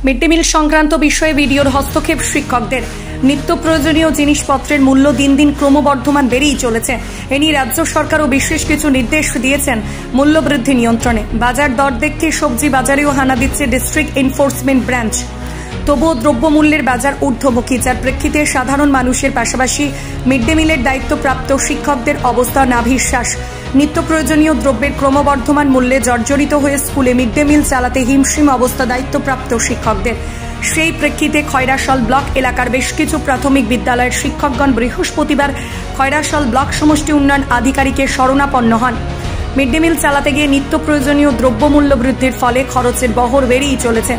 Mid day meal সংক্রান্ত বিষয়ে ভিডিওর হস্তক্ষেপ শিক্ষকদের। নিত্য প্রয়োজনীয় জিনিসপত্রের মূল্য দিন দিন ক্রমবর্ধমান বেড়েই চলেছে। এ নিয়ে রাজ্য সরকারও বিশেষ কিছু নির্দেশ দিয়েছেন মূল্যবৃদ্ধি নিয়ন্ত্রণে। বাজার দর দেখতে সবজি বাজারেও হানা দিচ্ছে ডিস্ট্রিক্ট এনফোর্সমেন্ট ব্রাঞ্চ। তবুও দ্রব্যমূল্যের বাজার ঊর্ধ্বমুখী, যার প্রেক্ষিতে সাধারণ মানুষের পাশাপাশি মিড ডে মিলের দায়িত্বপ্রাপ্ত শিক্ষকদের অবস্থা নাভিশ্বাস। নিত্য প্রয়োজনীয় দ্রব্যের ক্রমবর্ধমান মূল্যে জর্জরিত হয়ে স্কুলে মিড ডে মিল চালাতে হিমশিম অবস্থা দায়িত্বপ্রাপ্ত শিক্ষকদের। সেই প্রেক্ষিতে খয়রাশাল ব্লক এলাকার বেশ কিছু প্রাথমিক বিদ্যালয়ের শিক্ষকগণ বৃহস্পতিবার খয়রাশাল ব্লক সমষ্টি উন্নয়ন আধিকারিকের শরণাপন্ন হন। মিড ডে মিল চালাতে গিয়ে নিত্য প্রয়োজনীয় দ্রব্যমূল্য বৃদ্ধির ফলে খরচের বহর বেড়েই চলেছে।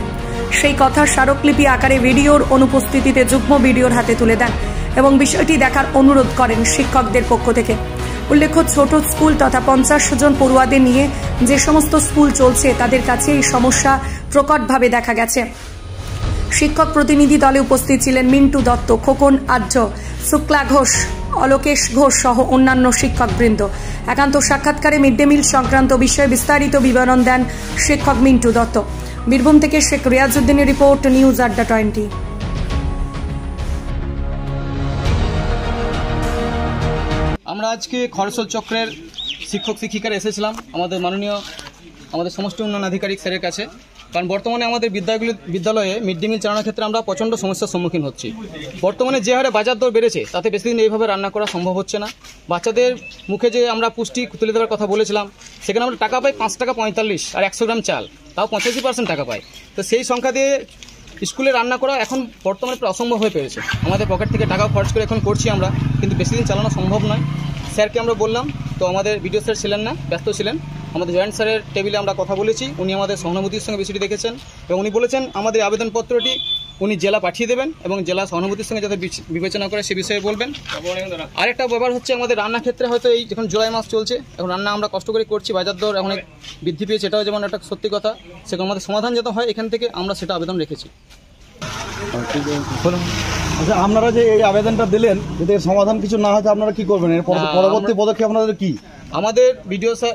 সেই কথা স্মারকলিপি আকারে ভিডিওর অনুপস্থিতিতে যুগ্ম ভিডিওর হাতে তুলে দেন এবং বিষয়টি দেখার অনুরোধ করেন শিক্ষকদের পক্ষ থেকে। উল্লেখ্য, ছোট স্কুল তথা 50 জন পড়ুয়াদের নিয়ে যে সমস্ত স্কুল চলছে তাদের কাছে এই সমস্যা প্রকটভাবে দেখা গেছে। শিক্ষক প্রতিনিধি দলে উপস্থিত ছিলেন মিন্টু দত্ত, খোকন আঢ্য, শুক্লা ঘোষ, অলোকেশ ঘোষ সহ অন্যান্য শিক্ষকবৃন্দ। একান্ত সাক্ষাৎকারে মিড ডে মিল সংক্রান্ত বিষয়ে বিস্তারিত বিবরণ দেন শিক্ষক মিন্টু দত্ত। বীরভূম থেকে শেখ রিয়াজউদ্দিনের রিপোর্ট, নিউজ আড্ডা 20। আমরা আজকে খরচল চক্রের শিক্ষক শিক্ষিকারা এসেছিলাম আমাদের সমষ্টি উন্নয়ন আধিকারিক স্যারের কাছে, কারণ বর্তমানে আমাদের বিদ্যালয়ে মিড ডে মিল চালানোর ক্ষেত্রে আমরা প্রচণ্ড সমস্যার সম্মুখীন হচ্ছি। বর্তমানে যে হারে বাজার দর বেড়েছে তাতে বেশি দিন এইভাবে রান্না করা সম্ভব হচ্ছে না। বাচ্চাদের মুখে যে আমরা পুষ্টি তুলে দেওয়ার কথা বলেছিলাম, সেখানে আমরা টাকা পাই 5 টাকা 45 আর 100 গ্রাম চাল, তাও 85% টাকা পাই। তো সেই সংখ্যা দিয়ে স্কুলে রান্না করা এখন বর্তমানে প্রায় অসম্ভব হয়ে পেরেছে। আমাদের পকেট থেকে টাকাও খরচ করে এখন করছি আমরা, কিন্তু বেশি দিন চালানো সম্ভব নয়। স্যারকে আমরা বললাম, তো আমাদের বিডিও স্যার ছিলেন না, ব্যস্ত ছিলেন। আমাদের জয়েন্ট স্যারের টেবিলে আমরা কথা বলেছি, উনি আমাদের সহানুভূতির সঙ্গে বিষয়টি দেখেছেন এবং উনি বলেছেন আমাদের আবেদনপত্রটি উনি জেলা পাঠিয়ে দেবেন এবং জেলা সহানুভূতির সঙ্গে যাতে বিবেচনা করে সে বিষয়ে বলবেন। আরেকটা ব্যাপার হচ্ছে, আমাদের রান্নার ক্ষেত্রে হয়তো এই যখন জুলাই মাস চলছে, এখন রান্না আমরা কষ্ট করে করছি, বাজার দর অনেক বৃদ্ধি পেয়েছে, এটাও যেমন একটা সত্যি কথা। সেখানে আমাদের সমাধান যাতে হয় এখান থেকে আমরা সেটা আবেদন রেখেছি। আচ্ছা, আপনারা যে এই আবেদনটা দিলেন, যদি সমাধান কিছু না হয় আপনারা কি করবেন? এর পরবর্তী পদক্ষেপ আপনাদের কি? আমাদের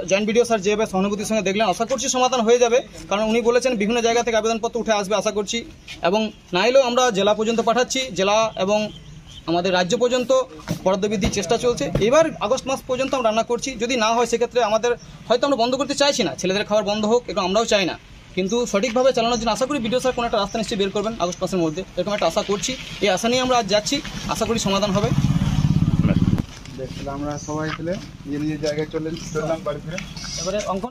জয়েন্ট বিডিও স্যার যেভাবে সহানুভূতির সঙ্গে দেখলেন, আশা করছি সমাধান হয়ে যাবে, কারণ উনি বলেছেন বিভিন্ন জায়গা থেকে আবেদনপত্র উঠে আসবে, আশা করছি। এবং না এলেও আমরা জেলা পর্যন্ত পাঠাচ্ছি, জেলা এবং আমাদের রাজ্য পর্যন্ত বরাদ্দ বৃদ্ধির চেষ্টা চলছে। এবার আগস্ট মাস পর্যন্ত আমরা রান্না করছি। যদি না হয় সেক্ষেত্রে আমাদের হয়তো আমরা বন্ধ করতে চাইছি না, ছেলেদের খাবার বন্ধ হোক, এটা আমরাও চাই না, কিন্তু সঠিকভাবে চালানোর জন্য আশা করি বিডিও স্যার কোনো একটা রাস্তা নিশ্চয়ই বের করবেন আগস্ট মাসের মধ্যে, এরকম একটা আশা করছি। এই আশা নিয়ে আমরা আজ যাচ্ছি, আশা করি সমাধান হবে। আমরা সবাই নিজের জায়গায় চললাম বাড়ি ফিরে। এবারে অঙ্ক